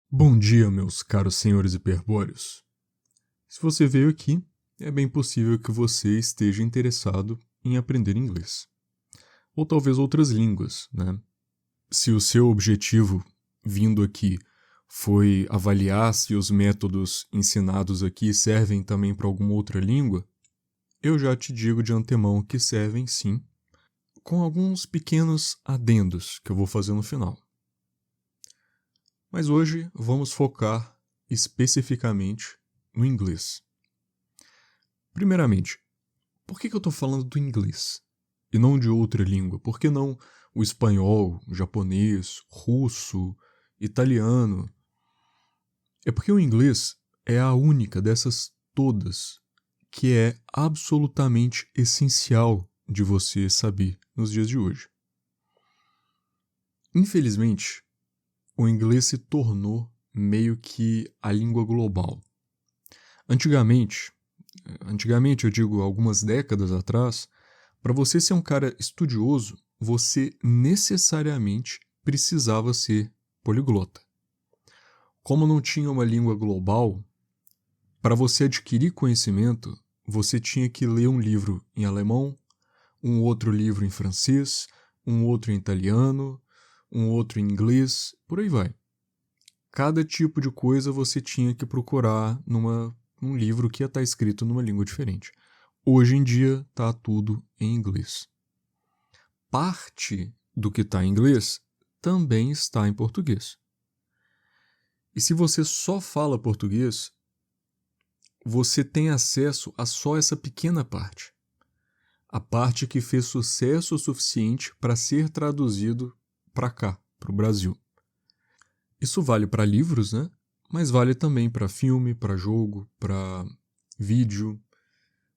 Bom dia, meus caros senhores hiperbóreos. Se você veio aqui, é bem possível que você esteja interessado em aprender inglês. Ou talvez outras línguas, né? Se o seu objetivo vindo aqui foi avaliar se os métodos ensinados aqui servem também para alguma outra língua, eu já te digo de antemão que servem sim, com alguns pequenos adendos que eu vou fazer no final. Mas hoje vamos focar especificamente no inglês. Primeiramente, por que eu estou falando do inglês e não de outra língua? Por que não o espanhol, o japonês, russo, italiano? É porque o inglês é a única dessas todas que é absolutamente essencial de você saber nos dias de hoje. Infelizmente, o inglês se tornou meio que a língua global. Antigamente eu digo algumas décadas atrás, para você ser um cara estudioso, você necessariamente precisava ser poliglota. Como não tinha uma língua global, para você adquirir conhecimento, você tinha que ler um livro em alemão, um outro livro em francês, um outro em italiano, um outro em inglês, por aí vai. Cada tipo de coisa você tinha que procurar num livro que ia estar escrito numa língua diferente. Hoje em dia está tudo em inglês. Parte do que está em inglês também está em português. E se você só fala português, você tem acesso a só essa pequena parte. A parte que fez sucesso o suficiente para ser traduzido para cá, para o Brasil. Isso vale para livros, né? Mas vale também para filme, para jogo, para vídeo,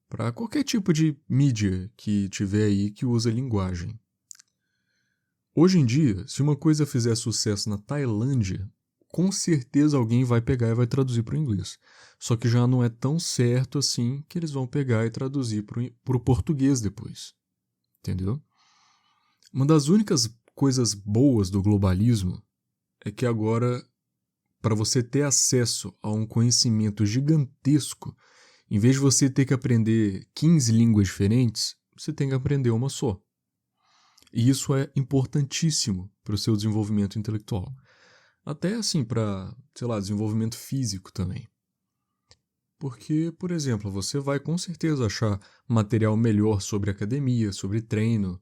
para qualquer tipo de mídia que tiver aí que usa linguagem. Hoje em dia, se uma coisa fizer sucesso na Tailândia, com certeza alguém vai pegar e vai traduzir para o inglês. Só que já não é tão certo assim que eles vão pegar e traduzir para o português depois. Entendeu? Uma das únicas coisas boas do globalismo é que agora, para você ter acesso a um conhecimento gigantesco, em vez de você ter que aprender 15 línguas diferentes, você tem que aprender uma só. E isso é importantíssimo para o seu desenvolvimento intelectual. Até assim para, desenvolvimento físico também. Porque, por exemplo, você vai com certeza achar material melhor sobre academia, sobre treino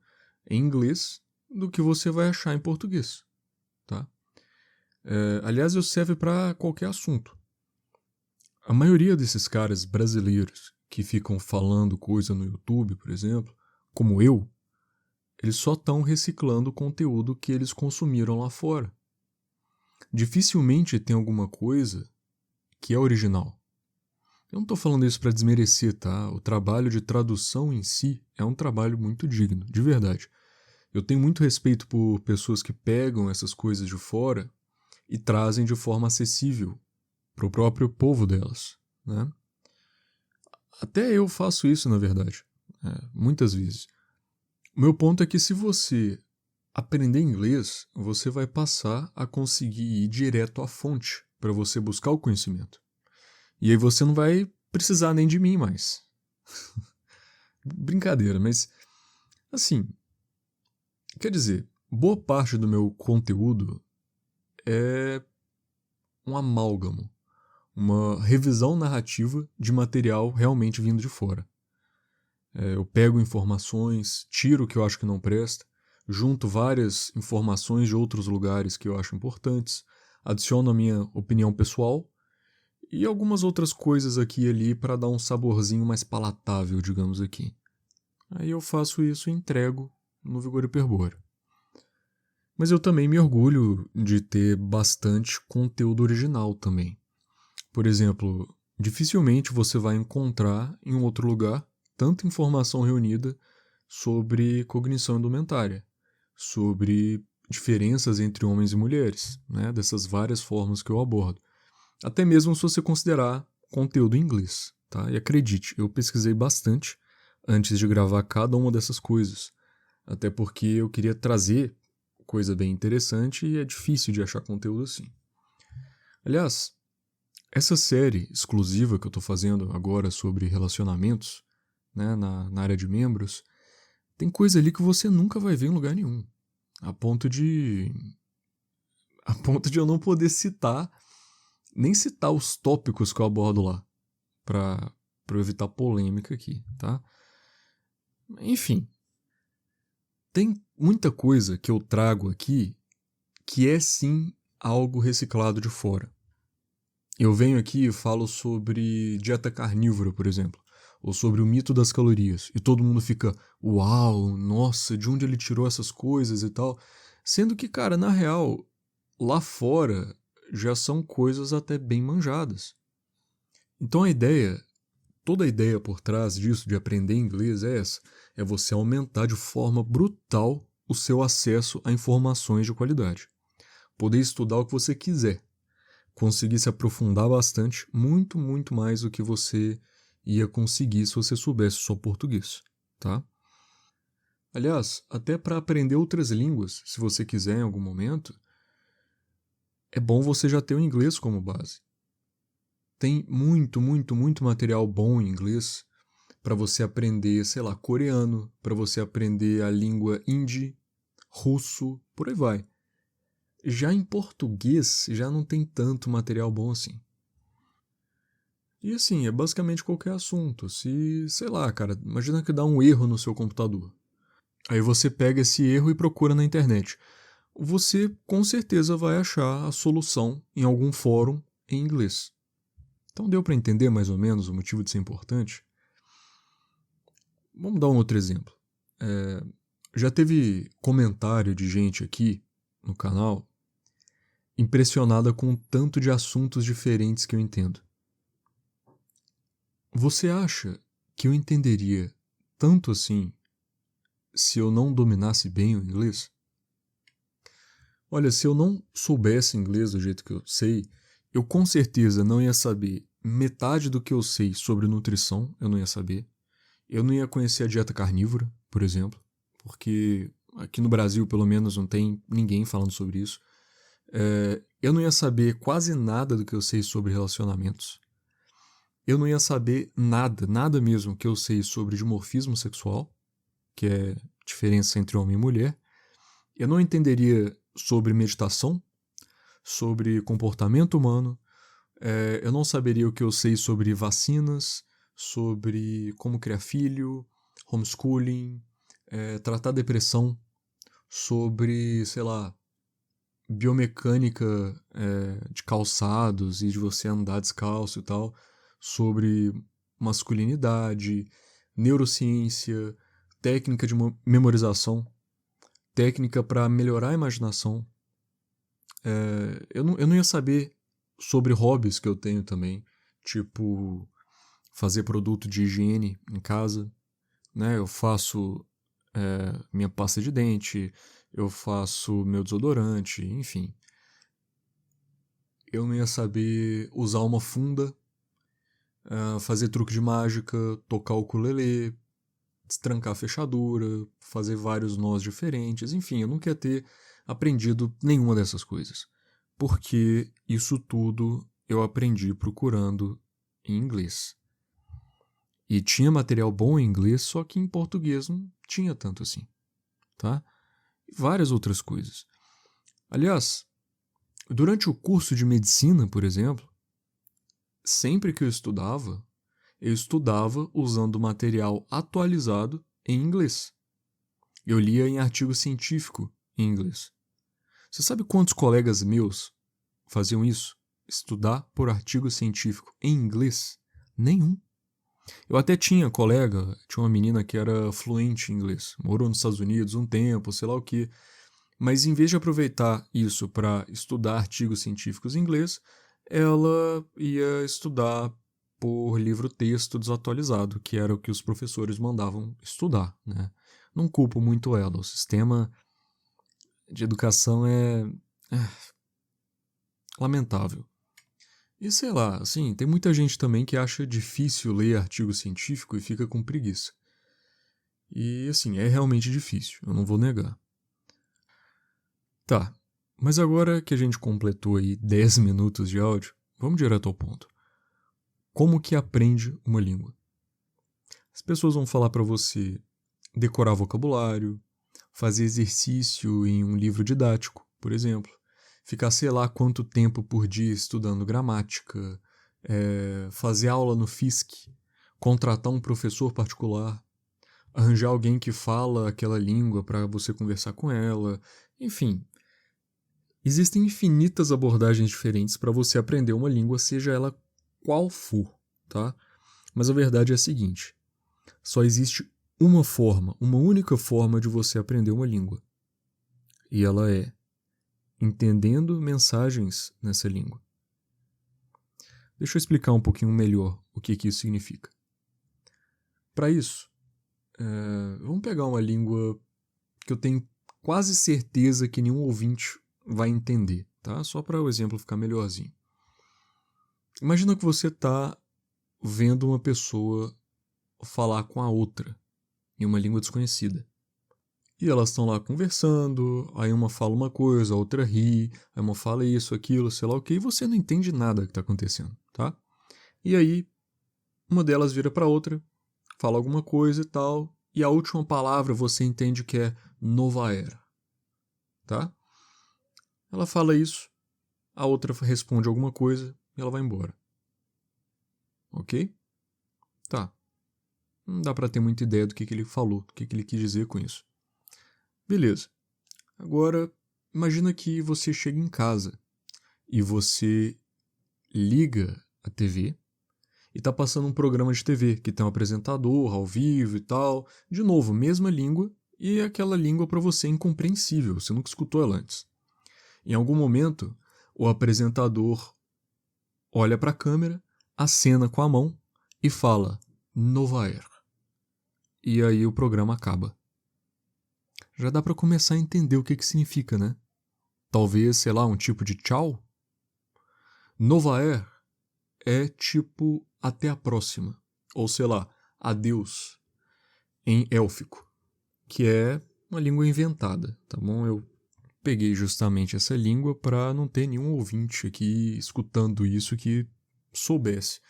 em inglês do que você vai achar em português, tá? Aliás, isso serve para qualquer assunto. A maioria desses caras brasileiros que ficam falando coisa no YouTube, por exemplo, como eu, eles só estão reciclando o conteúdo que eles consumiram lá fora. Dificilmente tem alguma coisa que é original. Eu não estou falando isso para desmerecer, tá? O trabalho de tradução em si é um trabalho muito digno, de verdade. Eu tenho muito respeito por pessoas que pegam essas coisas de fora e trazem de forma acessível para o próprio povo delas, né? Até eu faço isso, na verdade, muitas vezes. O meu ponto é que se você aprender inglês, você vai passar a conseguir ir direto à fonte para você buscar o conhecimento. E aí você não vai precisar nem de mim mais. Brincadeira, mas assim, quer dizer, boa parte do meu conteúdo é um amálgamo, uma revisão narrativa de material realmente vindo de fora. Eu pego informações, tiro o que eu acho que não presta, junto várias informações de outros lugares que eu acho importantes, adiciono a minha opinião pessoal e algumas outras coisas aqui e ali para dar um saborzinho mais palatável, digamos aqui. Aí eu faço isso e entrego no Vigor Hiperbóreo. Mas eu também me orgulho de ter bastante conteúdo original também. Por exemplo, dificilmente você vai encontrar em um outro lugar tanta informação reunida sobre cognição indumentária, sobre diferenças entre homens e mulheres, né, dessas várias formas que eu abordo. Até mesmo se você considerar conteúdo em inglês, tá? E acredite, eu pesquisei bastante antes de gravar cada uma dessas coisas, até porque eu queria trazer coisa bem interessante e é difícil de achar conteúdo assim. Aliás, essa série exclusiva que eu tô fazendo agora sobre relacionamentos, né, na área de membros, tem coisa ali que você nunca vai ver em lugar nenhum. A ponto de. A ponto de eu não poder citar, nem citar os tópicos que eu abordo lá, pra, pra eu evitar polêmica aqui, tá? Enfim, tem muita coisa que eu trago aqui que é sim algo reciclado de fora. Eu venho aqui e falo sobre dieta carnívora, por exemplo, ou sobre o mito das calorias, e todo mundo fica, uau, nossa, de onde ele tirou essas coisas e tal, sendo que, cara, na real, lá fora já são coisas até bem manjadas. Então toda a ideia por trás disso de aprender inglês é essa, é você aumentar de forma brutal o seu acesso a informações de qualidade. Poder estudar o que você quiser, conseguir se aprofundar bastante, muito, muito mais do que você ia conseguir se você soubesse só português, tá? Aliás, até para aprender outras línguas, se você quiser em algum momento, é bom você já ter o inglês como base. Tem muito, muito, muito material bom em inglês para você aprender, sei lá, coreano, para você aprender a língua hindi, russo, por aí vai. Já em português, já não tem tanto material bom assim. E assim, é basicamente qualquer assunto. Se, sei lá, cara, imagina que dá um erro no seu computador. Aí você pega esse erro e procura na internet. Você com certeza vai achar a solução em algum fórum em inglês. Então deu para entender mais ou menos o motivo de ser importante? Vamos dar um outro exemplo. Já teve comentário de gente aqui no canal impressionada com o tanto de assuntos diferentes que eu entendo. Você acha que eu entenderia tanto assim se eu não dominasse bem o inglês? Olha, se eu não soubesse inglês do jeito que eu sei, eu com certeza não ia saber metade do que eu sei sobre nutrição, eu não ia saber. Eu não ia conhecer a dieta carnívora, por exemplo, porque aqui no Brasil, pelo menos, não tem ninguém falando sobre isso. Eu não ia saber quase nada do que eu sei sobre relacionamentos. Eu não ia saber nada, nada mesmo que eu sei sobre dimorfismo sexual, que é a diferença entre homem e mulher. Eu não entenderia sobre meditação, sobre comportamento humano. Eu não saberia o que eu sei sobre vacinas, sobre como criar filho, homeschooling, tratar depressão, sobre, sei lá, biomecânica de calçados e de você andar descalço e tal, sobre masculinidade, neurociência, técnica de memorização, técnica para melhorar a imaginação. Eu não ia saber sobre hobbies que eu tenho também, tipo fazer produto de higiene em casa, né? Eu faço minha pasta de dente, eu faço meu desodorante, enfim. Eu não ia saber usar uma funda, fazer truque de mágica, tocar o ukulele, destrancar a fechadura, fazer vários nós diferentes, enfim, eu nunca ia ter aprendido nenhuma dessas coisas. Porque isso tudo eu aprendi procurando em inglês. E tinha material bom em inglês, só que em português não tinha tanto assim, tá? E várias outras coisas. Aliás, durante o curso de medicina, por exemplo, sempre que eu estudava usando material atualizado em inglês. Eu lia em artigo científico em inglês. Você sabe quantos colegas meus faziam isso? Estudar por artigo científico em inglês? Nenhum. Eu até tinha colega, tinha uma menina que era fluente em inglês, morou nos Estados Unidos um tempo, sei lá o quê. Mas em vez de aproveitar isso para estudar artigos científicos em inglês, ela ia estudar por livro-texto desatualizado, que era o que os professores mandavam estudar, né? Não culpo muito ela, o sistema de educação é lamentável. E sei lá, assim, tem muita gente também que acha difícil ler artigo científico e fica com preguiça. E assim, é realmente difícil, eu não vou negar. Tá, Mas agora que a gente completou aí 10 minutos de áudio, vamos direto ao ponto. Como que aprende uma língua? As pessoas vão falar para você decorar vocabulário, fazer exercício em um livro didático, por exemplo, ficar sei lá quanto tempo por dia estudando gramática, fazer aula no FISC, contratar um professor particular, arranjar alguém que fala aquela língua para você conversar com ela, enfim. Existem infinitas abordagens diferentes para você aprender uma língua, seja ela qual for, tá? Mas a verdade é a seguinte: só existe uma forma, uma única forma de você aprender uma língua. E ela é entendendo mensagens nessa língua. Deixa eu explicar um pouquinho melhor o que isso significa. Para isso, vamos pegar uma língua que eu tenho quase certeza que nenhum ouvinte vai entender, tá? Só para o exemplo ficar melhorzinho. Imagina que você está vendo uma pessoa falar com a outra em uma língua desconhecida. E elas estão lá conversando, aí uma fala uma coisa, a outra ri, aí uma fala isso, aquilo, sei lá o que, e você não entende nada que está acontecendo, tá? E aí, uma delas vira para outra, fala alguma coisa e tal, e a última palavra você entende que é nova era, tá? Ela fala isso, a outra responde alguma coisa e ela vai embora. Ok? Tá. Não dá para ter muita ideia do que ele falou, do que ele quis dizer com isso. Beleza. Agora, imagina que você chega em casa e você liga a TV e tá passando um programa de TV que tem um apresentador ao vivo e tal. De novo, mesma língua e aquela língua para você incompreensível, você nunca escutou ela antes. Em algum momento, o apresentador olha para a câmera, acena com a mão e fala Nova Era. E aí o programa acaba. Já dá para começar a entender o que significa, né? Talvez, sei lá, um tipo de tchau? Nova Era é tipo até a próxima, ou sei lá, adeus, em élfico, que é uma língua inventada, tá bom? Eu peguei justamente essa língua para não ter nenhum ouvinte aqui escutando isso que soubesse,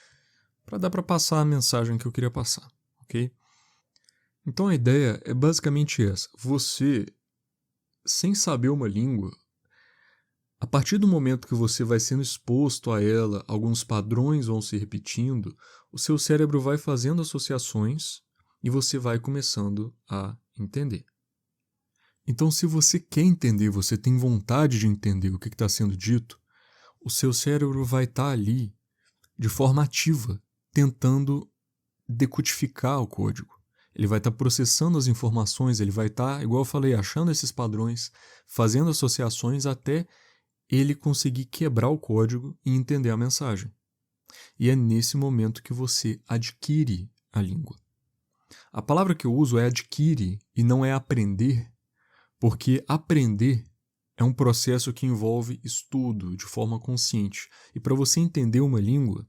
para dar para passar a mensagem que eu queria passar, ok? Então a ideia é basicamente essa: você, sem saber uma língua, a partir do momento que você vai sendo exposto a ela, alguns padrões vão se repetindo, o seu cérebro vai fazendo associações e você vai começando a entender. Então, se você quer entender, você tem vontade de entender o que está sendo dito, o seu cérebro vai estar ali de forma ativa, tentando decodificar o código. Ele vai estar processando as informações, ele vai estar, igual eu falei, achando esses padrões, fazendo associações até ele conseguir quebrar o código e entender a mensagem. E é nesse momento que você adquire a língua. A palavra que eu uso é adquire e não é aprender, porque aprender é um processo que envolve estudo de forma consciente. E para você entender uma língua,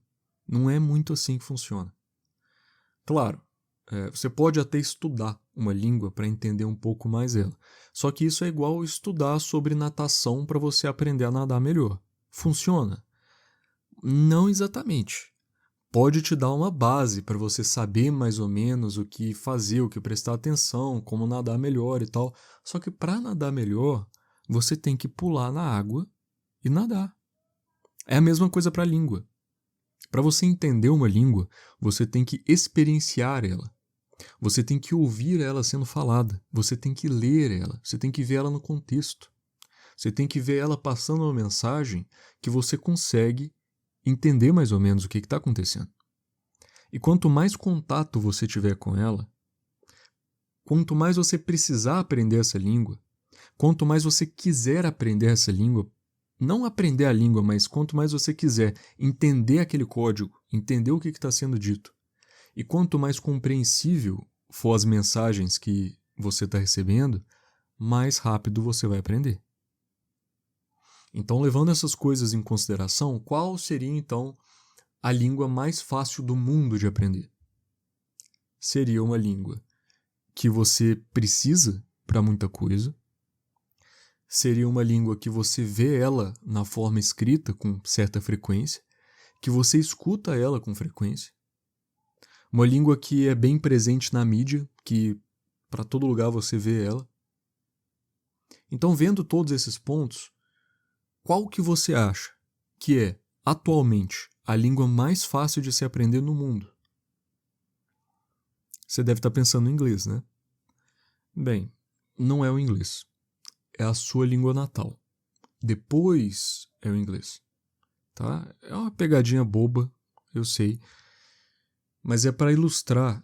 não é muito assim que funciona. Claro, você pode até estudar uma língua para entender um pouco mais ela. Só que isso é igual estudar sobre natação para você aprender a nadar melhor. Funciona? Não exatamente. Pode te dar uma base para você saber mais ou menos o que fazer, o que prestar atenção, como nadar melhor e tal. Só que para nadar melhor, você tem que pular na água e nadar. É a mesma coisa para a língua. Para você entender uma língua, você tem que experienciar ela. Você tem que ouvir ela sendo falada. Você tem que ler ela. Você tem que ver ela no contexto. Você tem que ver ela passando uma mensagem que você consegue entender mais ou menos o que está acontecendo. E quanto mais contato você tiver com ela, quanto mais você precisar aprender essa língua, quanto mais você quiser aprender essa língua, não aprender a língua, mas quanto mais você quiser entender aquele código, entender o que está sendo dito, e quanto mais compreensível for as mensagens que você está recebendo, mais rápido você vai aprender. Então, levando essas coisas em consideração, qual seria então a língua mais fácil do mundo de aprender? Seria uma língua que você precisa para muita coisa, seria uma língua que você vê ela na forma escrita com certa frequência, que você escuta ela com frequência. Uma língua que é bem presente na mídia, que para todo lugar você vê ela. Então, vendo todos esses pontos, qual que você acha que é, atualmente, a língua mais fácil de se aprender no mundo? Você deve estar pensando em inglês, né? Bem, não é o inglês. É a sua língua natal. Depois é o inglês. Tá? É uma pegadinha boba, eu sei. Mas é para ilustrar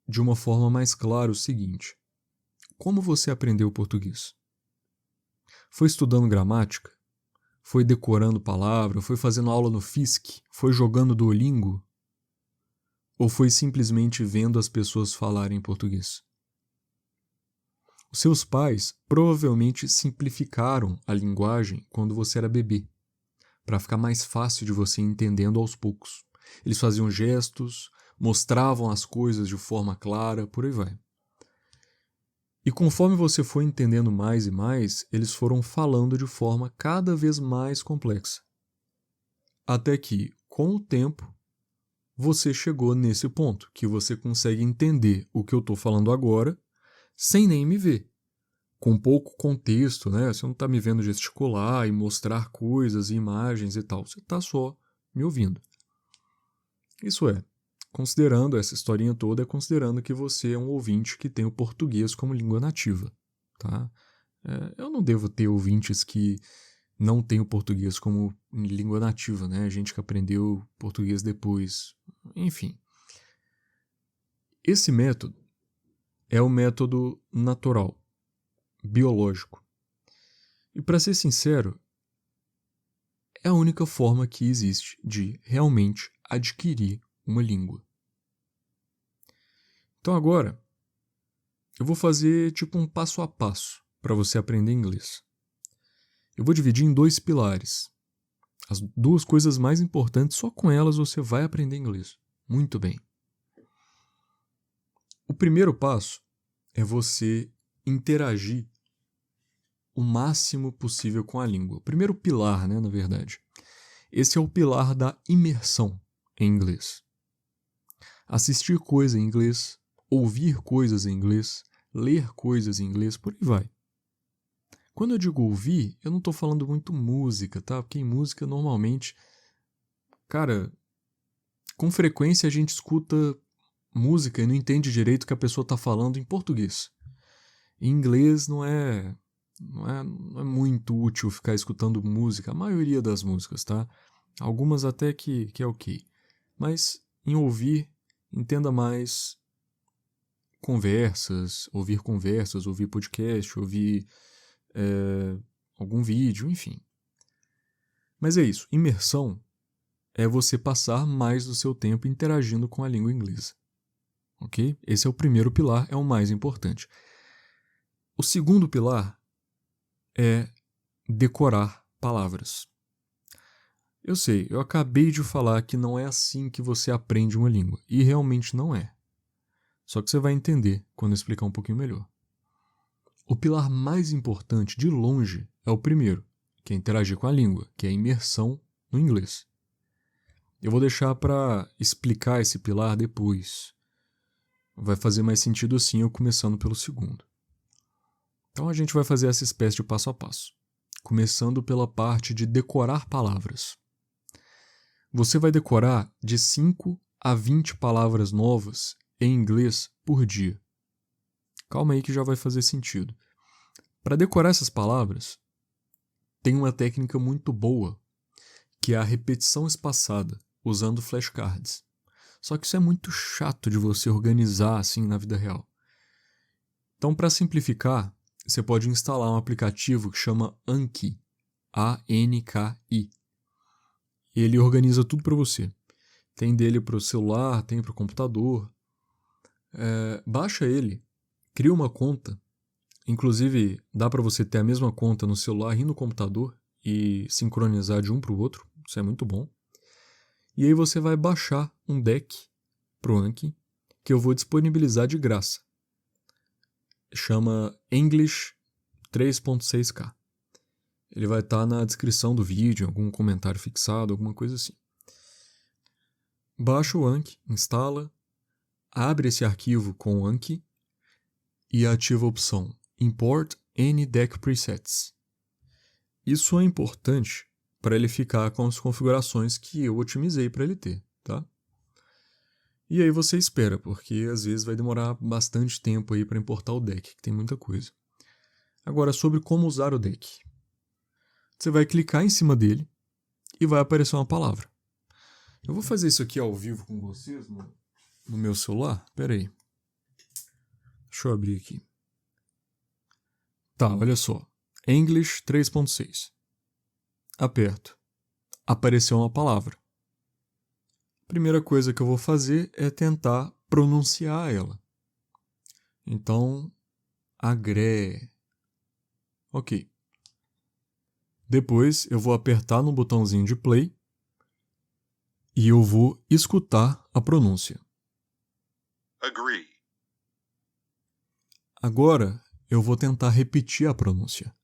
de uma forma mais clara o seguinte. Como você aprendeu o português? Foi estudando gramática? Foi decorando palavra? Foi fazendo aula no Fisk? Foi jogando Duolingo? Ou foi simplesmente vendo as pessoas falarem português? Os seus pais provavelmente simplificaram a linguagem quando você era bebê, para ficar mais fácil de você ir entendendo aos poucos. Eles faziam gestos, mostravam as coisas de forma clara, por aí vai. E conforme você foi entendendo mais e mais, eles foram falando de forma cada vez mais complexa. Até que, com o tempo, você chegou nesse ponto, que você consegue entender o que eu estou falando agora, sem nem me ver. Com pouco contexto, né? Você não está me vendo gesticular e mostrar coisas e imagens e tal. Você está só me ouvindo. Isso é, considerando essa historinha toda, é considerando que você é um ouvinte que tem o português como língua nativa, tá? Eu não devo ter ouvintes que não têm o português como língua nativa, né? Gente que aprendeu português depois. Enfim. Esse método é o método natural, biológico. E para ser sincero, é a única forma que existe de realmente adquirir uma língua. Então agora, eu vou fazer tipo um passo a passo para você aprender inglês. Eu vou dividir em 2 pilares. As 2 coisas mais importantes, só com elas você vai aprender inglês. Muito bem. O primeiro passo é você interagir o máximo possível com a língua. O primeiro pilar, né, na verdade. Esse é o pilar da imersão em inglês. Assistir coisa em inglês, ouvir coisas em inglês, ler coisas em inglês, por aí vai. Quando eu digo ouvir, eu não estou falando muito música, tá? Porque em música, normalmente, cara, com frequência a gente escuta música e não entende direito o que a pessoa está falando em português. Em inglês não é muito útil ficar escutando música, a maioria das músicas, tá? Algumas até que é ok. Mas em ouvir, entenda mais conversas, ouvir podcast, ouvir algum vídeo, enfim. Mas é isso, imersão é você passar mais do seu tempo interagindo com a língua inglesa. Ok? Esse é o primeiro pilar, é o mais importante. O segundo pilar é decorar palavras. Eu sei, eu acabei de falar que não é assim que você aprende uma língua, e realmente não é. Só que você vai entender quando eu explicar um pouquinho melhor. O pilar mais importante, de longe, é o primeiro, que é interagir com a língua, que é a imersão no inglês. Eu vou deixar para explicar esse pilar depois. Vai fazer mais sentido assim eu começando pelo segundo. Então a gente vai fazer essa espécie de passo a passo, começando pela parte de decorar palavras. Você vai decorar de 5 a 20 palavras novas em inglês por dia. Calma aí que já vai fazer sentido. Para decorar essas palavras, tem uma técnica muito boa, que é a repetição espaçada, usando flashcards. Só que isso é muito chato de você organizar assim na vida real. Então, para simplificar, você pode instalar um aplicativo que chama Anki, A-N-K-I. Ele organiza tudo para você. Tem dele para o celular, tem para o computador. Baixa ele, cria uma conta. Inclusive, dá para você ter a mesma conta no celular e no computador e sincronizar de um para o outro. Isso é muito bom. E aí você vai baixar um deck pro Anki que eu vou disponibilizar de graça. Chama English 3.6K. Ele vai estar na descrição do vídeo, algum comentário fixado, alguma coisa assim. Baixa o Anki, instala, abre esse arquivo com o Anki e ativa a opção Import Any Deck Presets. Isso é importante para ele ficar com as configurações que eu otimizei para ele ter, tá? E aí você espera, porque às vezes vai demorar bastante tempo aí para importar o deck, que tem muita coisa. Agora, sobre como usar o deck. Você vai clicar em cima dele e vai aparecer uma palavra. Eu vou fazer isso aqui ao vivo com vocês no meu celular. Pera aí. Deixa eu abrir aqui. Tá, olha só. English 3.6. Aperto. Apareceu uma palavra. Primeira coisa que eu vou fazer é tentar pronunciar ela. Então, agree. Ok. Depois eu vou apertar no botãozinho de play e eu vou escutar a pronúncia. Agree. Agora eu vou tentar repetir a pronúncia.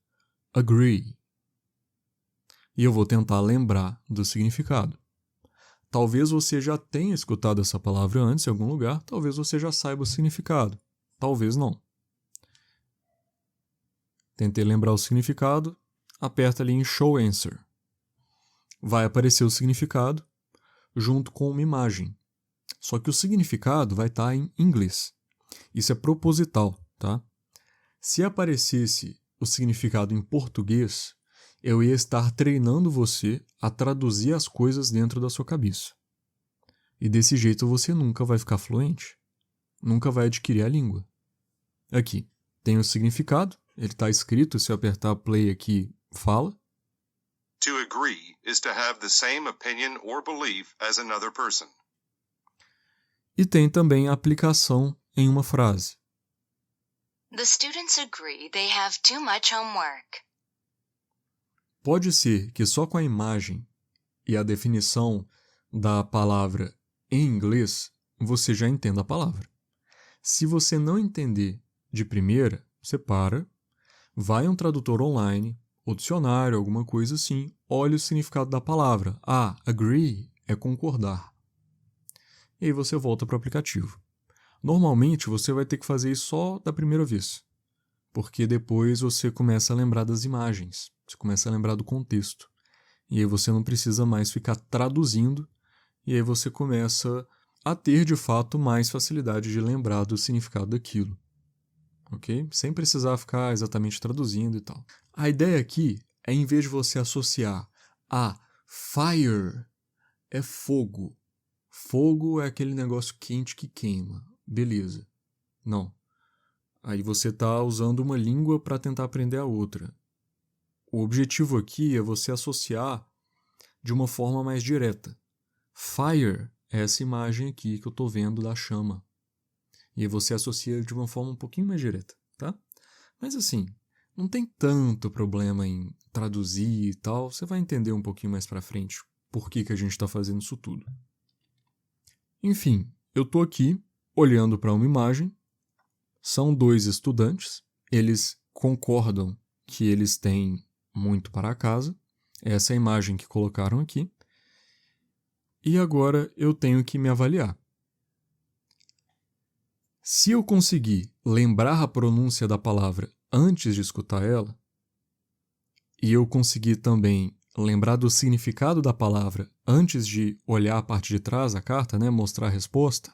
Agree. E eu vou tentar lembrar do significado. Talvez você já tenha escutado essa palavra antes em algum lugar, talvez você já saiba o significado, talvez não. Tentei lembrar o significado, aperta ali em Show Answer. Vai aparecer o significado junto com uma imagem. Só que o significado vai estar em inglês. Isso é proposital, tá? Se aparecesse o significado em português, eu ia estar treinando você a traduzir as coisas dentro da sua cabeça. E desse jeito você nunca vai ficar fluente. Nunca vai adquirir a língua. Aqui, tem o significado. Ele está escrito, se eu apertar play aqui, fala. To agree is to have the same opinion or belief as another person. E tem também a aplicação em uma frase. The students agree they have too much homework. Pode ser que só com a imagem e a definição da palavra em inglês, você já entenda a palavra. Se você não entender de primeira, você para, vai a um tradutor online, ou dicionário, alguma coisa assim, olha o significado da palavra. Ah, agree é concordar. E aí você volta para o aplicativo. Normalmente você vai ter que fazer isso só da primeira vez, porque depois você começa a lembrar das imagens, você começa a lembrar do contexto. E aí você não precisa mais ficar traduzindo, e aí você começa a ter, de fato, mais facilidade de lembrar do significado daquilo. Ok? Sem precisar ficar exatamente traduzindo e tal. A ideia aqui é, em vez de você associar a fire, é fogo. Fogo é aquele negócio quente que queima. Beleza. Não. Aí você está usando uma língua para tentar aprender a outra. O objetivo aqui é você associar de uma forma mais direta. Fire é essa imagem aqui que eu estou vendo da chama. E aí você associa de uma forma um pouquinho mais direta, tá? Mas assim, não tem tanto problema em traduzir e tal. Você vai entender um pouquinho mais para frente por que a gente está fazendo isso tudo. Enfim, eu estou aqui olhando para uma imagem. São dois estudantes. Eles concordam que eles têm muito para casa. Essa é a imagem que colocaram aqui. E agora eu tenho que me avaliar. Se eu conseguir lembrar a pronúncia da palavra antes de escutar ela, e eu conseguir também lembrar do significado da palavra antes de olhar a parte de trás da carta, né, mostrar a resposta,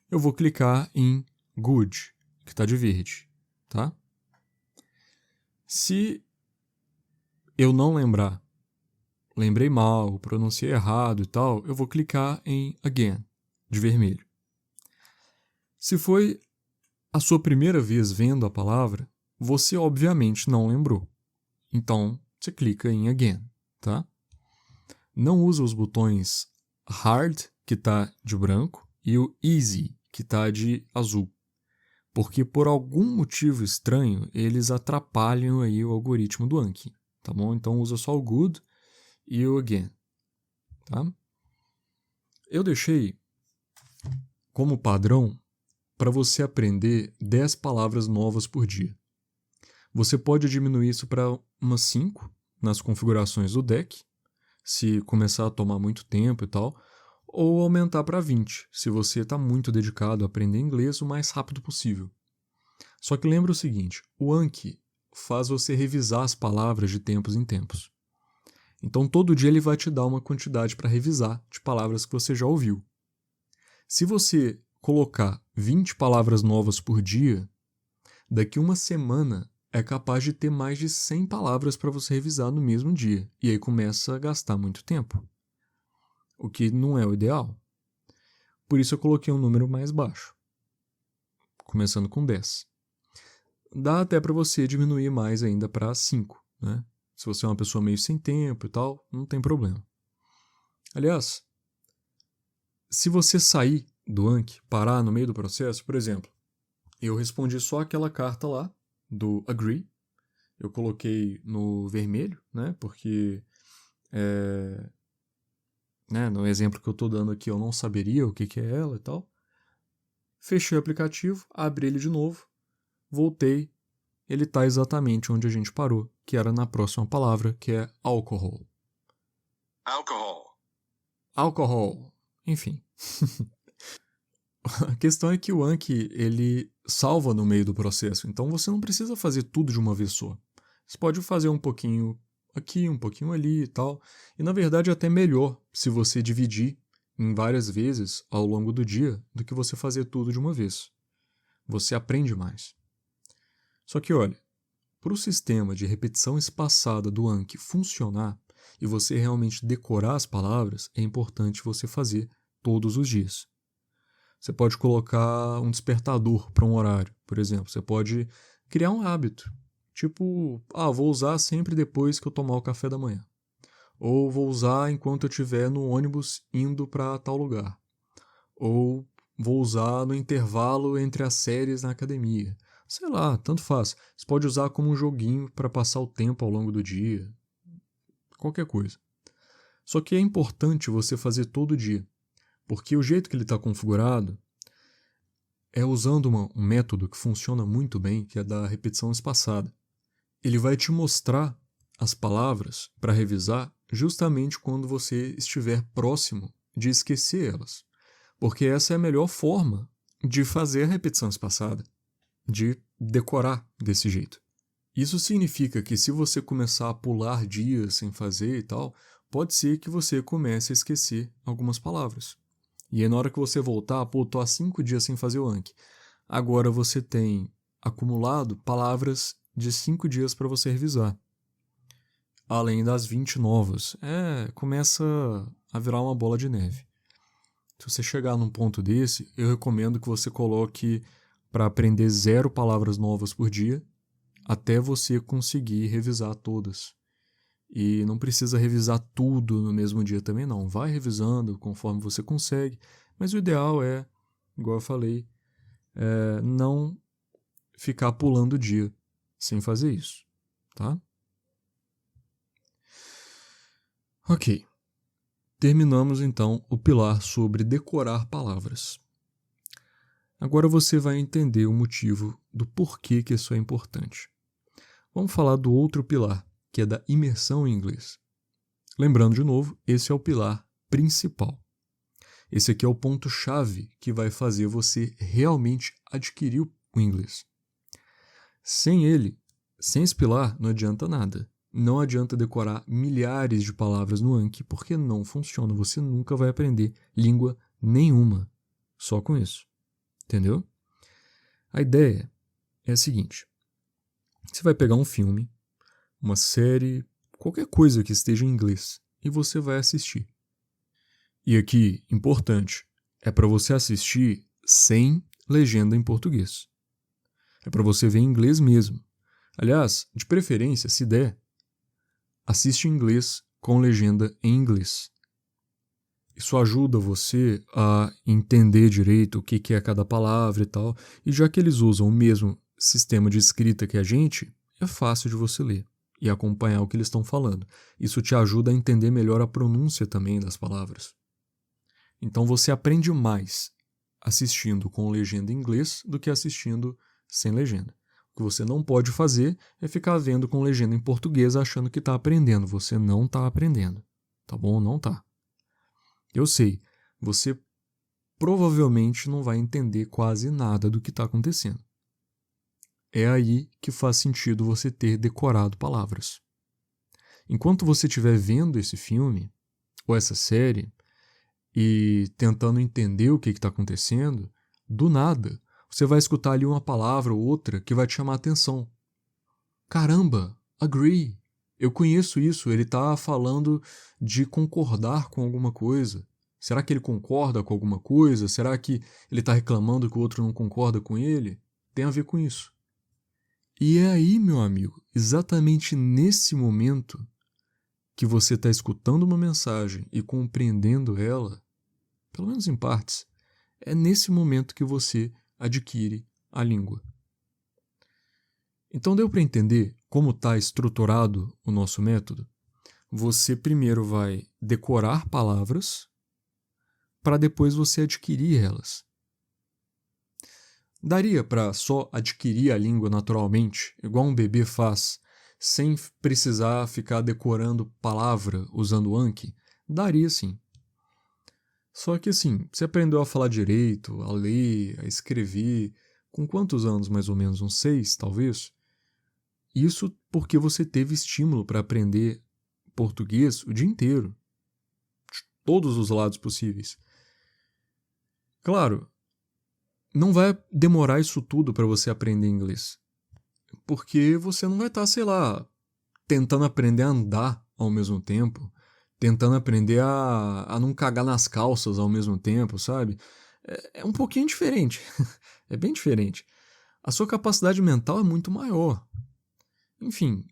eu vou clicar em Good, que está de verde, tá? Se eu não lembrei mal, pronunciei errado e tal, eu vou clicar em Again, de vermelho. Se foi a sua primeira vez vendo a palavra, você obviamente não lembrou. Então, você clica em Again, tá? Não usa os botões Hard, que está de branco, e o Easy, que está de azul. Porque por algum motivo estranho, eles atrapalham aí o algoritmo do Anki, tá bom? Então usa só o Good e o Again, tá? Eu deixei como padrão para você aprender 10 palavras novas por dia. Você pode diminuir isso para umas 5 nas configurações do deck, se começar a tomar muito tempo e tal, ou aumentar para 20, se você está muito dedicado a aprender inglês o mais rápido possível. Só que lembra o seguinte, o Anki faz você revisar as palavras de tempos em tempos. Então todo dia ele vai te dar uma quantidade para revisar de palavras que você já ouviu. Se você colocar 20 palavras novas por dia, daqui uma semana é capaz de ter mais de 100 palavras para você revisar no mesmo dia. E aí começa a gastar muito tempo. O que não é o ideal. Por isso eu coloquei um número mais baixo. Começando com 10. Dá até para você diminuir mais ainda para 5, né? Se você é uma pessoa meio sem tempo e tal, não tem problema. Aliás, se você sair do Anki, parar no meio do processo, por exemplo, eu respondi só aquela carta lá, do agree, eu coloquei no vermelho, né, porque no exemplo que eu estou dando aqui eu não saberia o que é ela e tal. Fechei o aplicativo, abri ele de novo, voltei, ele está exatamente onde a gente parou, que era na próxima palavra, que é alcohol. Alcohol. Alcohol. Enfim. A questão é que o Anki, ele salva no meio do processo, então você não precisa fazer tudo de uma vez só. Você pode fazer um pouquinho aqui, um pouquinho ali e tal. E na verdade é até melhor se você dividir em várias vezes ao longo do dia do que você fazer tudo de uma vez. Você aprende mais. Só que olha, para o sistema de repetição espaçada do Anki funcionar e você realmente decorar as palavras, é importante você fazer todos os dias. Você pode colocar um despertador para um horário, por exemplo. Você pode criar um hábito. Tipo, vou usar sempre depois que eu tomar o café da manhã. Ou vou usar enquanto eu estiver no ônibus indo para tal lugar. Ou vou usar no intervalo entre as séries na academia. Sei lá, tanto faz. Você pode usar como um joguinho para passar o tempo ao longo do dia. Qualquer coisa. Só que é importante você fazer todo dia. Porque o jeito que ele está configurado é usando um método que funciona muito bem, que é da repetição espaçada. Ele vai te mostrar as palavras para revisar justamente quando você estiver próximo de esquecer elas. Porque essa é a melhor forma de fazer a repetição espaçada, de decorar desse jeito. Isso significa que se você começar a pular dias sem fazer e tal, pode ser que você comece a esquecer algumas palavras. E aí na hora que você voltar, tô há 5 dias sem fazer o Anki. Agora você tem acumulado palavras de 5 dias para você revisar. Além das 20 novas. Começa a virar uma bola de neve. Se você chegar num ponto desse, eu recomendo que você coloque para aprender 0 palavras novas por dia, até você conseguir revisar todas. E não precisa revisar tudo no mesmo dia também não. Vai revisando conforme você consegue. Mas o ideal é, igual eu falei, não ficar pulando o dia sem fazer isso. Tá? Ok. Terminamos então o pilar sobre decorar palavras. Agora você vai entender o motivo do porquê que isso é importante. Vamos falar do outro pilar, que é da imersão em inglês. Lembrando de novo, esse é o pilar principal. Esse aqui é o ponto-chave que vai fazer você realmente adquirir o inglês. Sem ele, sem esse pilar, não adianta nada. Não adianta decorar milhares de palavras no Anki, porque não funciona. Você nunca vai aprender língua nenhuma só com isso. Entendeu? A ideia é a seguinte. Você vai pegar um filme, uma série, qualquer coisa que esteja em inglês, e você vai assistir. E aqui, importante, é para você assistir sem legenda em português. É para você ver em inglês mesmo. Aliás, de preferência, se der, assiste em inglês com legenda em inglês. Isso ajuda você a entender direito o que é cada palavra e tal. E já que eles usam o mesmo sistema de escrita que a gente, é fácil de você ler e acompanhar o que eles estão falando. Isso te ajuda a entender melhor a pronúncia também das palavras. Então você aprende mais assistindo com legenda em inglês do que assistindo sem legenda. O que você não pode fazer é ficar vendo com legenda em português achando que está aprendendo. Você não está aprendendo, tá bom? Não tá. Eu sei, você provavelmente não vai entender quase nada do que está acontecendo. É aí que faz sentido você ter decorado palavras. Enquanto você estiver vendo esse filme ou essa série e tentando entender o que está acontecendo, do nada você vai escutar ali uma palavra ou outra que vai te chamar a atenção. Caramba, agree. Eu conheço isso, ele está falando de concordar com alguma coisa. Será que ele concorda com alguma coisa? Será que ele está reclamando que o outro não concorda com ele? Tem a ver com isso. E é aí, meu amigo, exatamente nesse momento que você está escutando uma mensagem e compreendendo ela, pelo menos em partes, é nesse momento que você adquire a língua. Então deu para entender como está estruturado o nosso método? Você primeiro vai decorar palavras para depois você adquirir elas. Daria para só adquirir a língua naturalmente, igual um bebê faz, sem precisar ficar decorando palavra usando Anki? Daria sim. Só que assim, você aprendeu a falar direito, a ler, a escrever, com quantos anos mais ou menos? Uns 6, talvez? Isso porque você teve estímulo para aprender português o dia inteiro. De todos os lados possíveis. Claro, não vai demorar isso tudo para você aprender inglês. Porque você não vai estar, sei lá, tentando aprender a andar ao mesmo tempo, tentando aprender a não cagar nas calças ao mesmo tempo, sabe? É um pouquinho diferente. É bem diferente. A sua capacidade mental é muito maior. Enfim,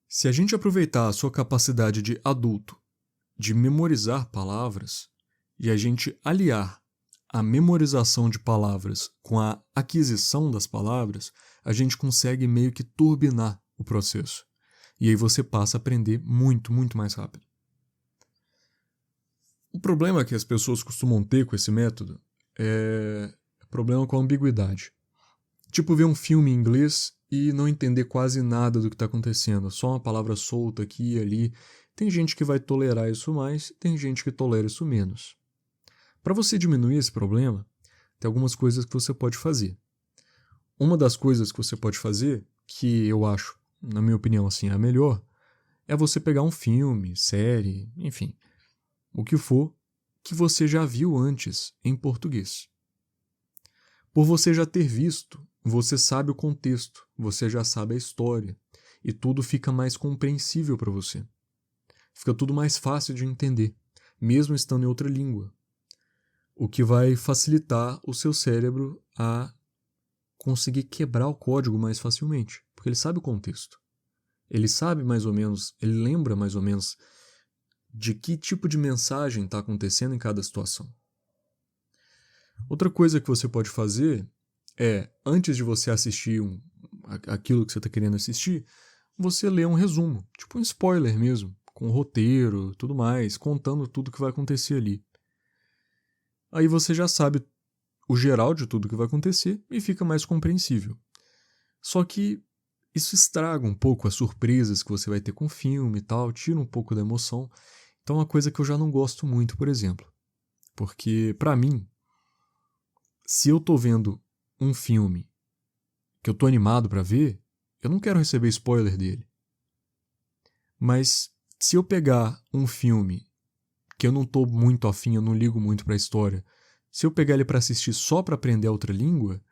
se a gente aproveitar a sua capacidade de adulto de memorizar palavras e a gente aliar a memorização de palavras com a aquisição das palavras, a gente consegue meio que turbinar o processo. E aí você passa a aprender muito, muito mais rápido. O problema que as pessoas costumam ter com esse método é problema com a ambiguidade. Tipo ver um filme em inglês e não entender quase nada do que está acontecendo, só uma palavra solta aqui e ali. Tem gente que vai tolerar isso mais, tem gente que tolera isso menos. Para você diminuir esse problema, tem algumas coisas que você pode fazer. Uma das coisas que você pode fazer, que eu acho, na minha opinião, assim, a melhor, é você pegar um filme, série, enfim, o que for, que você já viu antes em português. Por você já ter visto, você sabe o contexto, você já sabe a história, e tudo fica mais compreensível para você. Fica tudo mais fácil de entender, mesmo estando em outra língua. O que vai facilitar o seu cérebro a conseguir quebrar o código mais facilmente, porque ele sabe o contexto. Ele sabe mais ou menos, ele lembra mais ou menos de que tipo de mensagem está acontecendo em cada situação. Outra coisa que você pode fazer é, antes de você assistir aquilo que você está querendo assistir, você lê um resumo, tipo um spoiler mesmo, com roteiro, tudo mais, contando tudo que vai acontecer ali. Aí você já sabe o geral de tudo que vai acontecer e fica mais compreensível. Só que isso estraga um pouco as surpresas que você vai ter com o filme e tal, tira um pouco da emoção. Então é uma coisa que eu já não gosto muito, por exemplo. Porque, pra mim, se eu tô vendo um filme que eu tô animado pra ver, eu não quero receber spoiler dele. Mas se eu pegar um filme que eu não tô muito afim, eu não ligo muito pra história, se eu pegar ele pra assistir só pra aprender a outra língua,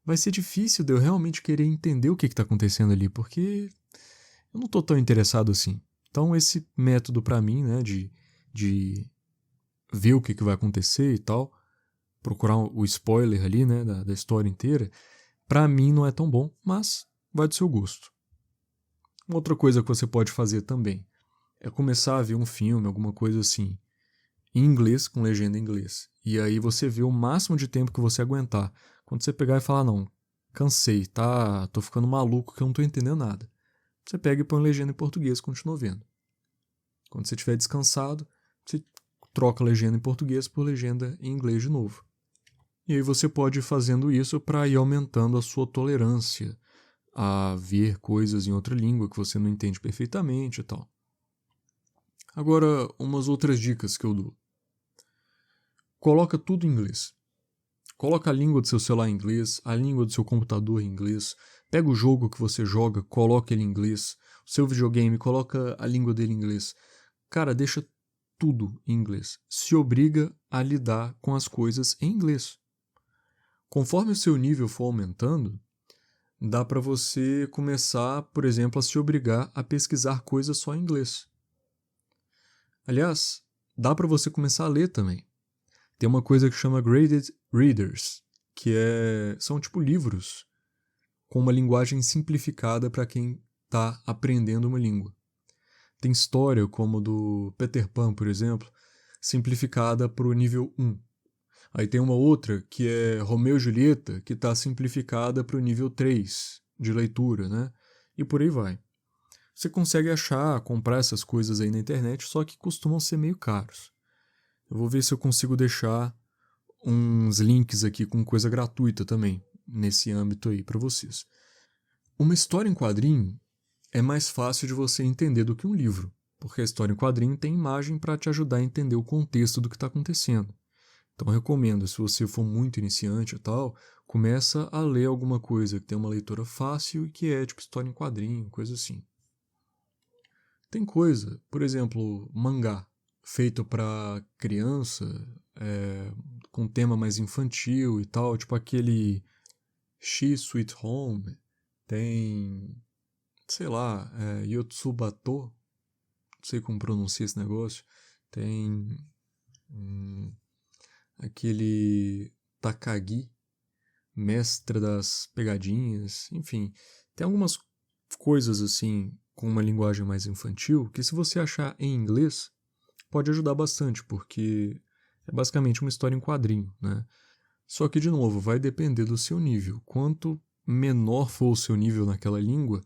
vai ser difícil de eu realmente querer entender o que tá acontecendo ali, porque eu não tô tão interessado assim. Então esse método pra mim, né, de ver o que vai acontecer e tal, procurar o spoiler ali, né, da história inteira, pra mim não é tão bom, mas vai do seu gosto. Uma outra coisa que você pode fazer também é começar a ver um filme, alguma coisa assim, em inglês, com legenda em inglês. E aí você vê o máximo de tempo que você aguentar. Quando você pegar e falar, não, cansei, tá, tô ficando maluco que eu não tô entendendo nada. Você pega e põe legenda em português e continua vendo. Quando você estiver descansado, você troca a legenda em português por legenda em inglês de novo. E aí você pode ir fazendo isso para ir aumentando a sua tolerância a ver coisas em outra língua que você não entende perfeitamente e tal. Agora, umas outras dicas que eu dou. Coloca tudo em inglês. Coloca a língua do seu celular em inglês, a língua do seu computador em inglês. Pega o jogo que você joga, coloca ele em inglês. O seu videogame, coloca a língua dele em inglês. Cara, deixa tudo em inglês. Se obriga a lidar com as coisas em inglês. Conforme o seu nível for aumentando, dá para você começar, por exemplo, a se obrigar a pesquisar coisas só em inglês. Aliás, dá para você começar a ler também. Tem uma coisa que chama Graded Readers, que são tipo livros com uma linguagem simplificada para quem está aprendendo uma língua. Tem história como do Peter Pan, por exemplo, simplificada para o nível 1. Aí tem uma outra que é Romeu e Julieta, que está simplificada para o nível 3 de leitura, né? E por aí vai. Você consegue achar, comprar essas coisas aí na internet, só que costumam ser meio caros. Eu vou ver se eu consigo deixar uns links aqui com coisa gratuita também, nesse âmbito aí para vocês. Uma história em quadrinho é mais fácil de você entender do que um livro, porque a história em quadrinho tem imagem para te ajudar a entender o contexto do que está acontecendo. Então eu recomendo, se você for muito iniciante e tal, começa a ler alguma coisa que tem uma leitura fácil e que é tipo história em quadrinho, coisa assim. Tem coisa, por exemplo, mangá, feito para criança, com tema mais infantil e tal, tipo aquele Sweet Home, tem, sei lá, Yotsubato, não sei como pronuncia esse negócio, tem aquele Takagi, mestre das pegadinhas, enfim, tem algumas coisas assim com uma linguagem mais infantil que se você achar em inglês pode ajudar bastante, porque é basicamente uma história em quadrinho, né? Só que, de novo, vai depender do seu nível. Quanto menor for o seu nível naquela língua,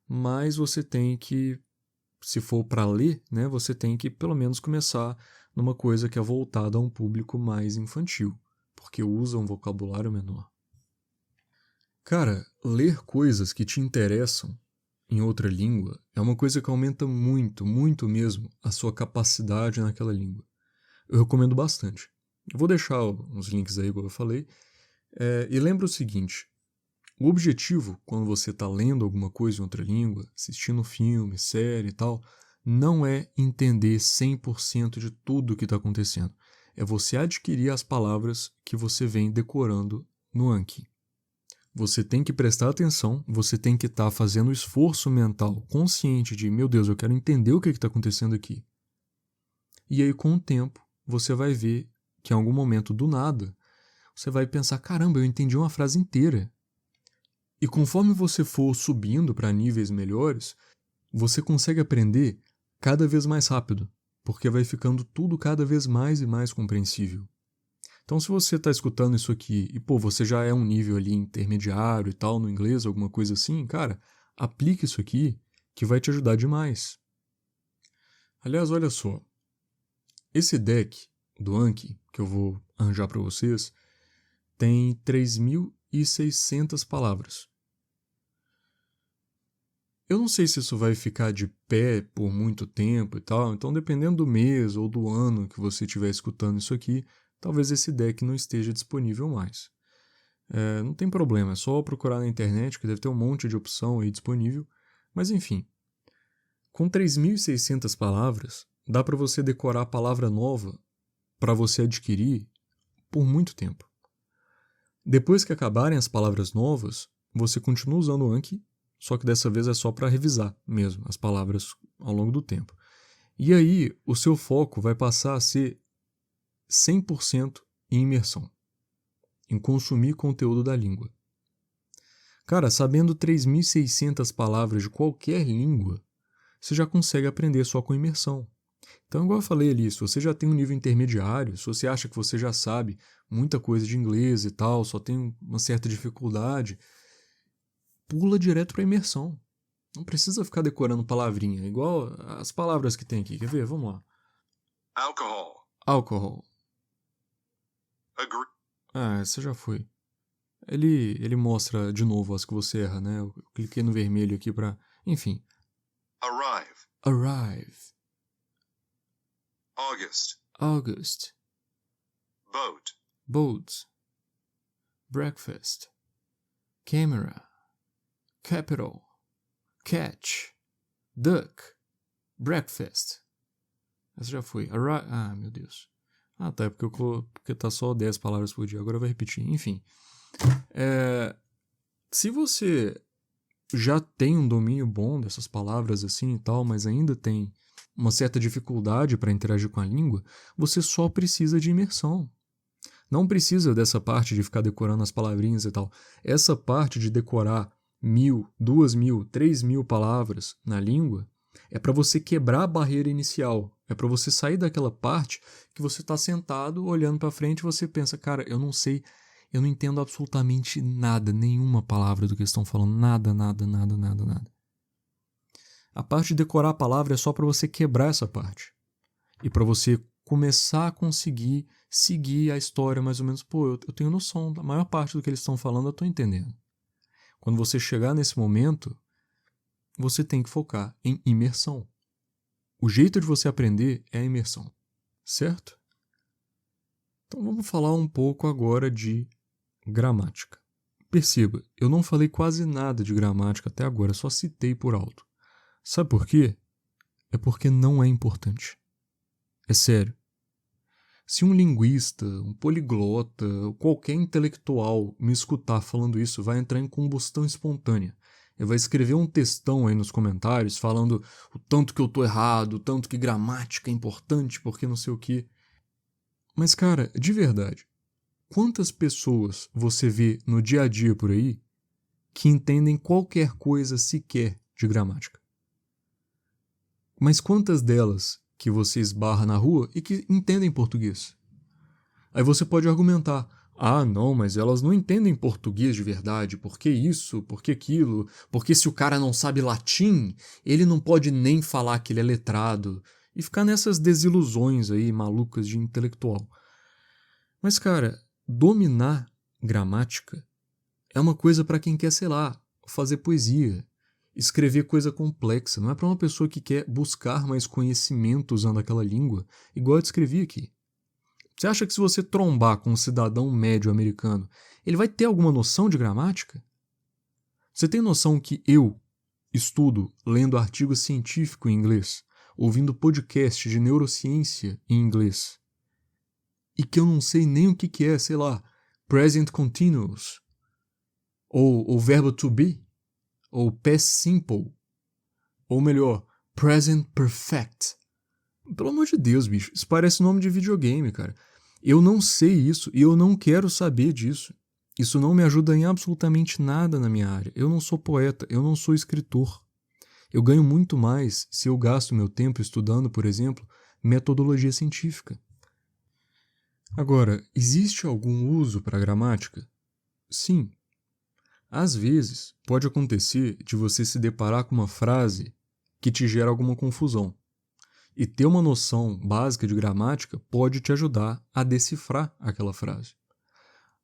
mais você tem que, se for para ler, né, você tem que pelo menos começar numa coisa que é voltada a um público mais infantil, porque usa um vocabulário menor. Cara, ler coisas que te interessam em outra língua é uma coisa que aumenta muito, muito mesmo a sua capacidade naquela língua. Eu recomendo bastante. Eu vou deixar uns links aí, como eu falei. E lembra o seguinte, o objetivo, quando você está lendo alguma coisa em outra língua, assistindo filme, série e tal, não é entender 100% de tudo o que está acontecendo. É você adquirir as palavras que você vem decorando no Anki. Você tem que prestar atenção, você tem que estar fazendo o esforço mental consciente de, meu Deus, eu quero entender o que está acontecendo aqui. E aí, com o tempo, você vai ver que em algum momento do nada, você vai pensar, caramba, eu entendi uma frase inteira. E conforme você for subindo para níveis melhores, você consegue aprender cada vez mais rápido, porque vai ficando tudo cada vez mais e mais compreensível. Então, se você está escutando isso aqui e, você já é um nível ali intermediário e tal, no inglês, alguma coisa assim, cara, aplique isso aqui que vai te ajudar demais. Aliás, olha só, esse deck do Anki, que eu vou arranjar para vocês, tem 3.600 palavras. Eu não sei se isso vai ficar de pé por muito tempo e tal, então dependendo do mês ou do ano que você estiver escutando isso aqui, talvez esse deck não esteja disponível mais. Não tem problema, é só procurar na internet, que deve ter um monte de opção aí disponível. Mas enfim, com 3.600 palavras, dá para você decorar a palavra nova para você adquirir por muito tempo. Depois que acabarem as palavras novas, você continua usando o Anki, só que dessa vez é só para revisar mesmo as palavras ao longo do tempo. E aí, o seu foco vai passar a ser 100% em imersão, em consumir conteúdo da língua. Cara, sabendo 3.600 palavras de qualquer língua, você já consegue aprender só com imersão. Então, igual eu falei ali, se você já tem um nível intermediário, se você acha que você já sabe muita coisa de inglês e tal, só tem uma certa dificuldade, pula direto para imersão. Não precisa ficar decorando palavrinha, igual as palavras que tem aqui. Quer ver? Vamos lá. Alcohol. Alcohol. Agree. Essa já foi. Ele mostra de novo as que você erra, né? Eu cliquei no vermelho aqui pra... Enfim. Arrive. Arrive. August. August. Boat. Boat. Breakfast. Camera. Capital. Catch. Duck. Breakfast. Essa já foi. Ah, meu Deus. Ah, tá. É porque tá só 10 palavras por dia. Agora eu vou repetir. Enfim. Se você já tem um domínio bom dessas palavras assim e tal, mas ainda tem uma certa dificuldade para interagir com a língua, você só precisa de imersão. Não precisa dessa parte de ficar decorando as palavrinhas e tal. Essa parte de decorar 1.000, 2.000, 3.000 palavras na língua é para você quebrar a barreira inicial. É para você sair daquela parte que você está sentado, olhando para frente e você pensa, cara, eu não sei, eu não entendo absolutamente nada, nenhuma palavra do que eles estão falando. Nada, nada, nada, nada, nada. A parte de decorar a palavra é só para você quebrar essa parte. E para você começar a conseguir seguir a história mais ou menos. Pô, eu tenho noção da maior parte do que eles estão falando, eu estou entendendo. Quando você chegar nesse momento, você tem que focar em imersão. O jeito de você aprender é a imersão, certo? Então vamos falar um pouco agora de gramática. Perceba, eu não falei quase nada de gramática até agora, só citei por alto. Sabe por quê? É porque não é importante. É sério. Se um linguista, um poliglota, qualquer intelectual me escutar falando isso, vai entrar em combustão espontânea. Ele vai escrever um textão aí nos comentários falando o tanto que eu tô errado, o tanto que gramática é importante, porque não sei o quê. Mas, cara, de verdade, quantas pessoas você vê no dia a dia por aí que entendem qualquer coisa sequer de gramática? Mas quantas delas que você esbarra na rua e que entendem português? Aí você pode argumentar, ah, não, mas elas não entendem português de verdade, por que isso, por que aquilo, porque se o cara não sabe latim, ele não pode nem falar que ele é letrado, e ficar nessas desilusões aí malucas de intelectual. Mas, cara, dominar gramática é uma coisa para quem quer, sei lá, fazer poesia, escrever coisa complexa, não é para uma pessoa que quer buscar mais conhecimento usando aquela língua, igual eu descrevi aqui. Você acha que se você trombar com um cidadão médio americano, ele vai ter alguma noção de gramática? Você tem noção que eu estudo lendo artigo científico em inglês, ouvindo podcast de neurociência em inglês, e que eu não sei nem o que é, sei lá, present continuous, ou verbo to be, ou past simple, ou melhor, present perfect. Pelo amor de Deus, bicho, isso parece nome de videogame, cara. Eu não sei isso e eu não quero saber disso. Isso não me ajuda em absolutamente nada na minha área. Eu não sou poeta, eu não sou escritor. Eu ganho muito mais se eu gasto meu tempo estudando, por exemplo, metodologia científica. Agora, existe algum uso para a gramática? Sim. Às vezes, pode acontecer de você se deparar com uma frase que te gera alguma confusão. E ter uma noção básica de gramática pode te ajudar a decifrar aquela frase.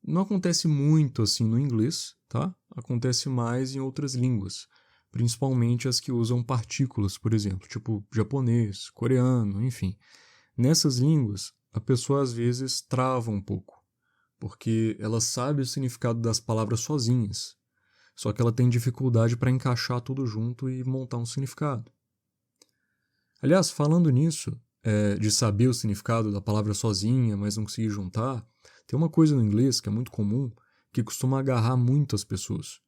Não acontece muito assim no inglês, tá? Acontece mais em outras línguas, principalmente as que usam partículas, por exemplo, tipo japonês, coreano, enfim. Nessas línguas, a pessoa às vezes trava um pouco, porque ela sabe o significado das palavras sozinhas, só que ela tem dificuldade para encaixar tudo junto e montar um significado. Aliás, falando nisso, de saber o significado da palavra sozinha, mas não conseguir juntar, tem uma coisa no inglês que é muito comum, que costuma agarrar muito as pessoas,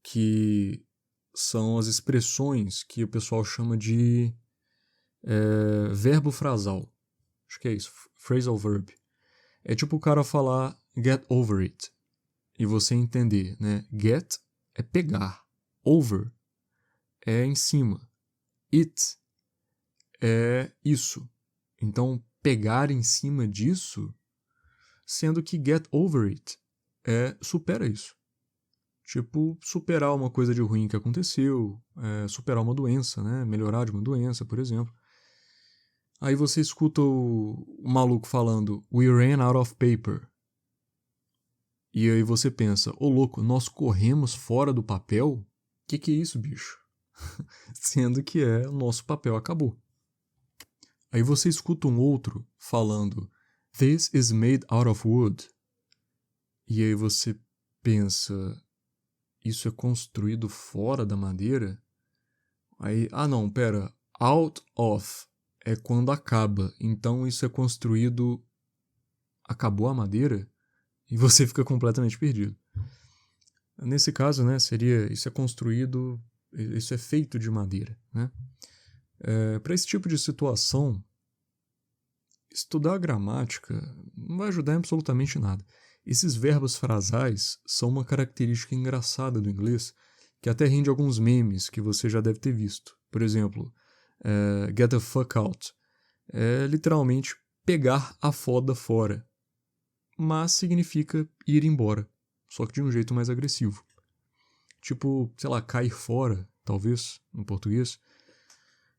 que são as expressões que o pessoal chama de verbo frasal. Acho que é isso, phrasal verb. É tipo o cara falar get over it, e você entender, né? Get é pegar, over é em cima, it é isso. Então, pegar em cima disso, sendo que get over it é supera isso. Tipo, superar uma coisa de ruim que aconteceu, superar uma doença, né? Melhorar de uma doença, por exemplo. Aí você escuta o maluco falando, we ran out of paper. E aí você pensa, ô louco, nós corremos fora do papel? Que é isso, bicho? Sendo que o nosso papel acabou. Aí você escuta um outro falando, this is made out of wood. E aí você pensa, isso é construído fora da madeira? Aí, não, pera, out of é quando acaba, então isso é construído, acabou a madeira? E você fica completamente perdido. Nesse caso, né, seria, isso é construído, isso é feito de madeira, né? Para esse tipo de situação, estudar a gramática não vai ajudar em absolutamente nada. Esses verbos frasais são uma característica engraçada do inglês, que até rende alguns memes que você já deve ter visto. Por exemplo, get the fuck out. É literalmente pegar a foda fora. Mas significa ir embora, só que de um jeito mais agressivo. Tipo, sei lá, cair fora, talvez, no português.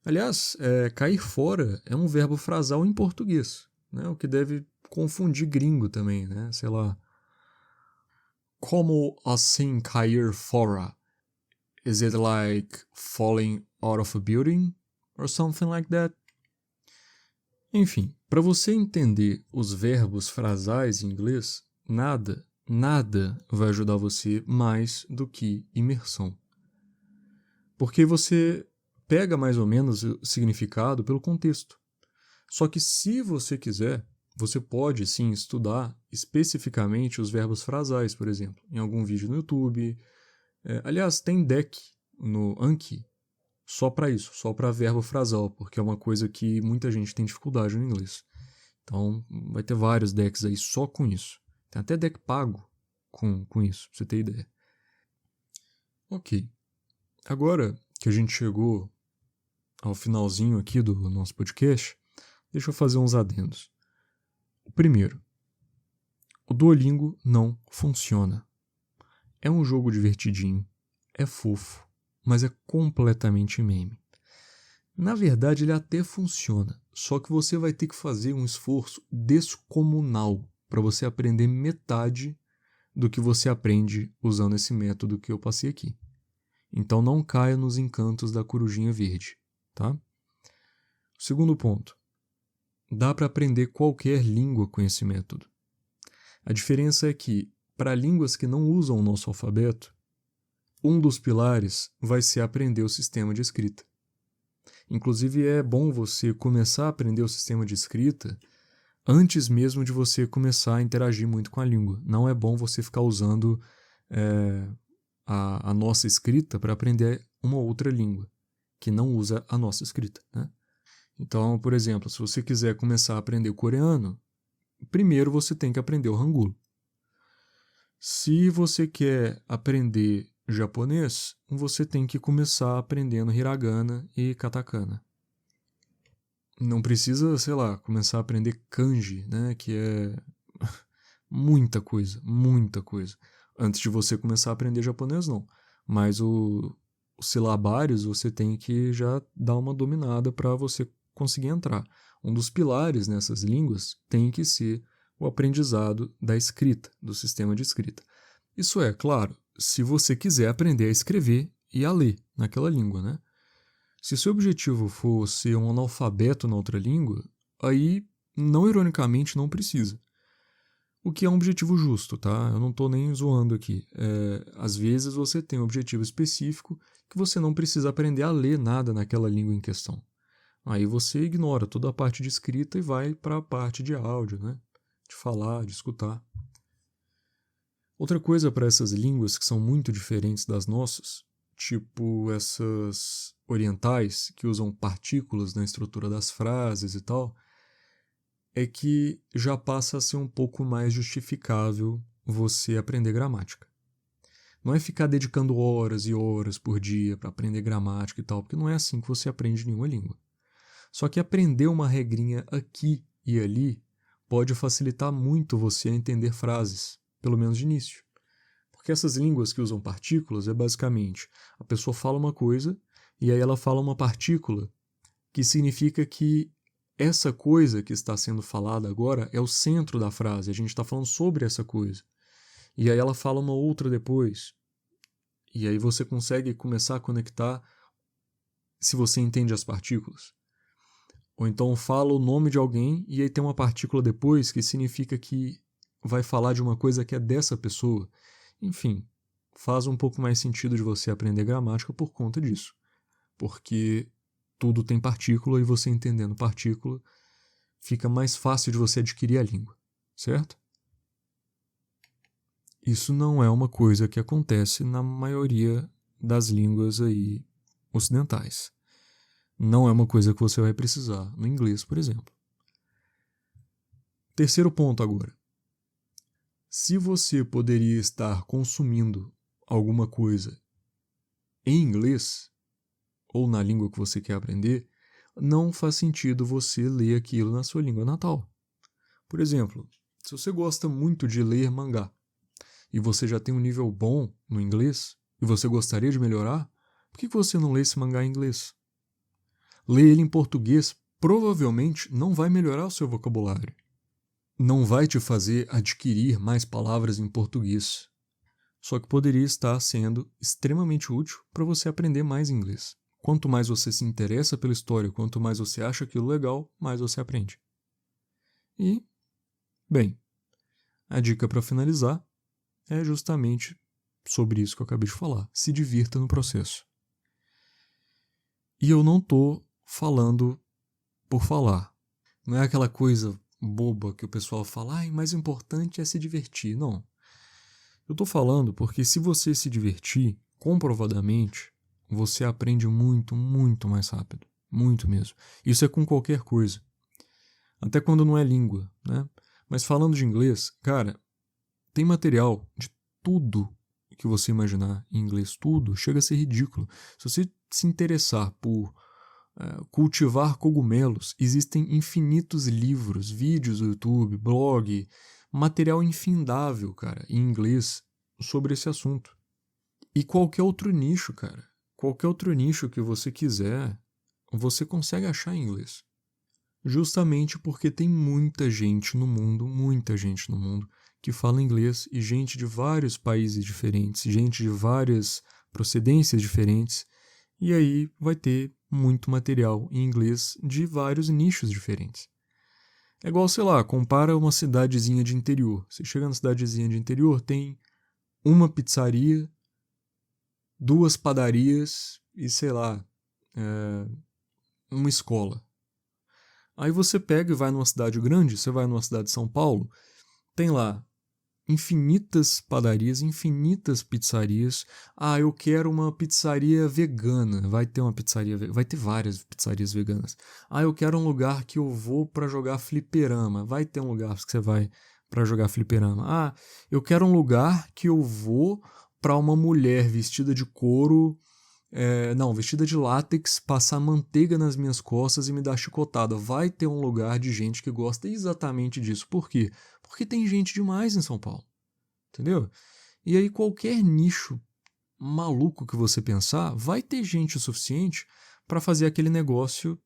Aliás, cair fora é um verbo frasal em português, né? O que deve confundir gringo também, né? Sei lá. Como assim cair fora? Is it like falling out of a building? Or something like that? Enfim, para você entender os verbos frasais em inglês, nada vai ajudar você mais do que imersão. Porque você pega mais ou menos o significado pelo contexto. Só que se você quiser, você pode sim estudar especificamente os verbos frasais, por exemplo, em algum vídeo no YouTube. Aliás, tem deck no Anki só para isso, só para verbo frasal, porque é uma coisa que muita gente tem dificuldade no inglês. Então, vai ter vários decks aí só com isso. Tem até deck pago com isso, pra você ter ideia. Ok. Agora que a gente chegou ao finalzinho aqui do nosso podcast, deixa eu fazer uns adendos. O primeiro, o Duolingo não funciona. É um jogo divertidinho, é fofo, mas é completamente meme. Na verdade, ele até funciona, só que você vai ter que fazer um esforço descomunal para você aprender metade do que você aprende usando esse método que eu passei aqui. Então não caia nos encantos da corujinha verde, tá? Segundo ponto, dá para aprender qualquer língua com esse método. A diferença é que, para línguas que não usam o nosso alfabeto, um dos pilares vai ser aprender o sistema de escrita. Inclusive, é bom você começar a aprender o sistema de escrita antes mesmo de você começar a interagir muito com a língua. Não é bom você ficar usando a nossa escrita para aprender uma outra língua que não usa a nossa escrita, né? Então, por exemplo, se você quiser começar a aprender coreano, primeiro você tem que aprender o Hangul. Se você quer aprender japonês, você tem que começar aprendendo hiragana e katakana. Não precisa, sei lá, começar a aprender kanji, né, que é muita coisa, antes de você começar a aprender japonês, não. Mas os silabários você tem que já dar uma dominada para você conseguir entrar. Um dos pilares nessas línguas tem que ser o aprendizado da escrita, do sistema de escrita. Isso é, claro, se você quiser aprender a escrever e a ler naquela língua, né? Se seu objetivo for ser um analfabeto na outra língua, aí, não ironicamente, não precisa. O que é um objetivo justo, tá? Eu não estou nem zoando aqui. Às vezes você tem um objetivo específico que você não precisa aprender a ler nada naquela língua em questão. Aí você ignora toda a parte de escrita e vai para a parte de áudio, né? De falar, de escutar. Outra coisa para essas línguas que são muito diferentes das nossas, tipo essas orientais que usam partículas na estrutura das frases e tal, é que já passa a ser um pouco mais justificável você aprender gramática. Não é ficar dedicando horas e horas por dia para aprender gramática e tal, porque não é assim que você aprende nenhuma língua. Só que aprender uma regrinha aqui e ali pode facilitar muito você a entender frases, pelo menos de início. Porque essas línguas que usam partículas é basicamente a pessoa fala uma coisa e aí ela fala uma partícula que significa que essa coisa que está sendo falada agora é o centro da frase, a gente está falando sobre essa coisa. e aí ela fala uma outra depois. E aí você consegue começar a conectar se você entende as partículas. Ou então fala o nome de alguém e aí tem uma partícula depois que significa que vai falar de uma coisa que é dessa pessoa. Enfim, faz um pouco mais sentido de você aprender gramática por conta disso. Porque tudo tem partícula e você entendendo partícula fica mais fácil de você adquirir a língua, certo? Isso não é uma coisa que acontece na maioria das línguas aí ocidentais. Não é uma coisa que você vai precisar no inglês, por exemplo. Terceiro ponto agora. Se você poderia estar consumindo alguma coisa em inglês, ou na língua que você quer aprender, não faz sentido você ler aquilo na sua língua natal. Por exemplo, se você gosta muito de ler mangá, e você já tem um nível bom no inglês, e você gostaria de melhorar, por que você não lê esse mangá em inglês? Ler ele em português provavelmente não vai melhorar o seu vocabulário. Não vai te fazer adquirir mais palavras em português. Só que poderia estar sendo extremamente útil para você aprender mais inglês. Quanto mais você se interessa pela história, quanto mais você acha aquilo legal, mais você aprende. E, bem, a dica para finalizar é justamente sobre isso que eu acabei de falar. Se divirta no processo. E eu não estou falando por falar. Não é aquela coisa boba que o pessoal fala, mas o importante é se divertir. Não. Eu estou falando porque se você se divertir, comprovadamente, você aprende muito, muito mais rápido. Muito mesmo. Isso é com qualquer coisa. Até quando não é língua, né? Mas falando de inglês, cara, tem material de tudo que você imaginar em inglês, tudo. Chega a ser ridículo. Se você se interessar por cultivar cogumelos, existem infinitos livros, vídeos do YouTube, blog, material infindável, cara, em inglês sobre esse assunto. E qualquer outro nicho, cara, qualquer outro nicho que você quiser, você consegue achar em inglês. Justamente porque tem muita gente no mundo que fala inglês e gente de vários países diferentes, gente de várias procedências diferentes, e aí vai ter muito material em inglês de vários nichos diferentes. É igual, sei lá, compara uma cidadezinha de interior. Você chega na cidadezinha de interior, tem uma pizzaria, 2 padarias e, sei lá, uma escola. Aí você pega e vai numa cidade grande, você vai numa cidade de São Paulo, tem lá infinitas padarias, infinitas pizzarias. Eu quero uma pizzaria vegana. Vai ter uma pizzaria, vai ter várias pizzarias veganas. Eu quero um lugar que eu vou para jogar fliperama. Vai ter um lugar que você vai para jogar fliperama. Eu quero um lugar que eu vou para uma mulher vestida de couro, vestida de látex, passar manteiga nas minhas costas e me dar chicotada. Vai ter um lugar de gente que gosta exatamente disso. Por quê? Porque tem gente demais em São Paulo, entendeu? E aí qualquer nicho maluco que você pensar, vai ter gente o suficiente para fazer aquele negócio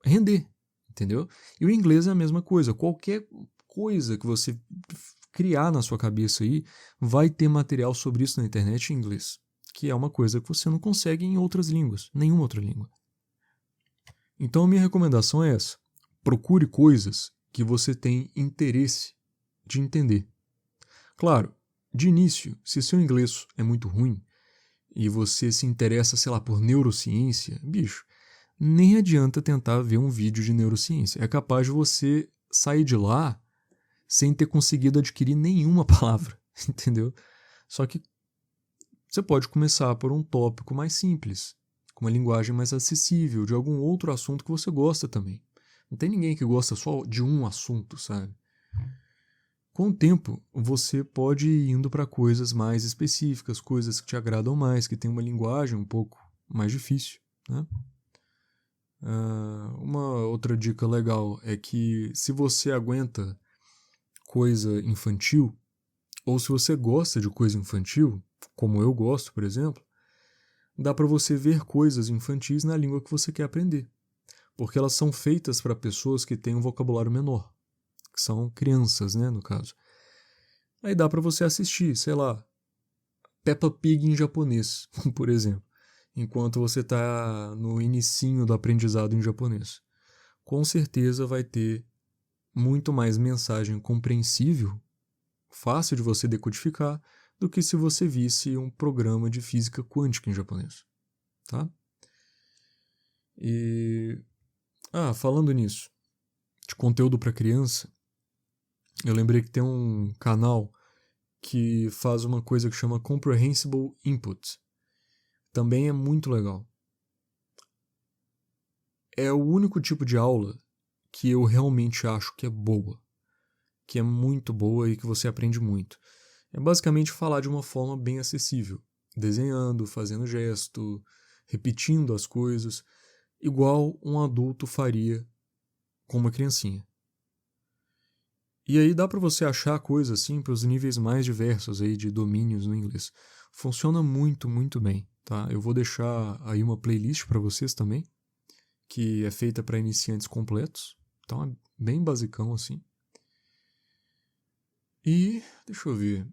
render, entendeu? E o inglês é a mesma coisa. Qualquer coisa que você criar na sua cabeça aí, vai ter material sobre isso na internet em inglês, que é uma coisa que você não consegue em outras línguas, nenhuma outra língua. Então a minha recomendação é essa: procure coisas que você tem interesse de entender. Claro, de início, se seu inglês é muito ruim e você se interessa, sei lá, por neurociência, bicho, nem adianta tentar ver um vídeo de neurociência. É capaz de você sair de lá sem ter conseguido adquirir nenhuma palavra, entendeu? Só que você pode começar por um tópico mais simples, com uma linguagem mais acessível, de algum outro assunto que você gosta também. Não tem ninguém que gosta só de um assunto, sabe? Com o tempo, você pode ir indo para coisas mais específicas, coisas que te agradam mais, que tem uma linguagem um pouco mais difícil, né? Uma outra dica legal é que se você aguenta coisa infantil, ou se você gosta de coisa infantil, como eu gosto, por exemplo, dá para você ver coisas infantis na língua que você quer aprender, porque elas são feitas para pessoas que têm um vocabulário menor, que são crianças, né, no caso. Aí dá para você assistir, sei lá, Peppa Pig em japonês, por exemplo, enquanto você está no inicinho do aprendizado em japonês. Com certeza vai ter muito mais mensagem compreensível, fácil de você decodificar, do que se você visse um programa de física quântica em japonês, tá? E falando nisso, de conteúdo para criança, eu lembrei que tem um canal que faz uma coisa que chama Comprehensible Input. Também é muito legal. É o único tipo de aula que eu realmente acho que é boa, que é muito boa e que você aprende muito. É basicamente falar de uma forma bem acessível, desenhando, fazendo gesto, repetindo as coisas, igual um adulto faria com uma criancinha. E aí dá para você achar coisas assim para os níveis mais diversos aí de domínios no inglês. Funciona muito, muito bem, tá? Eu vou deixar aí uma playlist para vocês também, que é feita para iniciantes completos. Então é bem basicão assim. E deixa eu ver.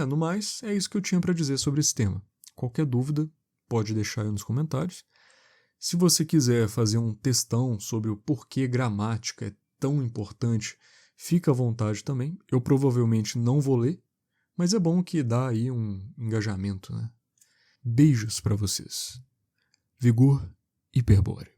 No mais, é isso que eu tinha para dizer sobre esse tema. Qualquer dúvida, pode deixar aí nos comentários. Se você quiser fazer um textão sobre o porquê gramática é tão importante, fica à vontade também. Eu provavelmente não vou ler, mas é bom que dá aí um engajamento, né? Beijos para vocês. Vigor Hiperbórea.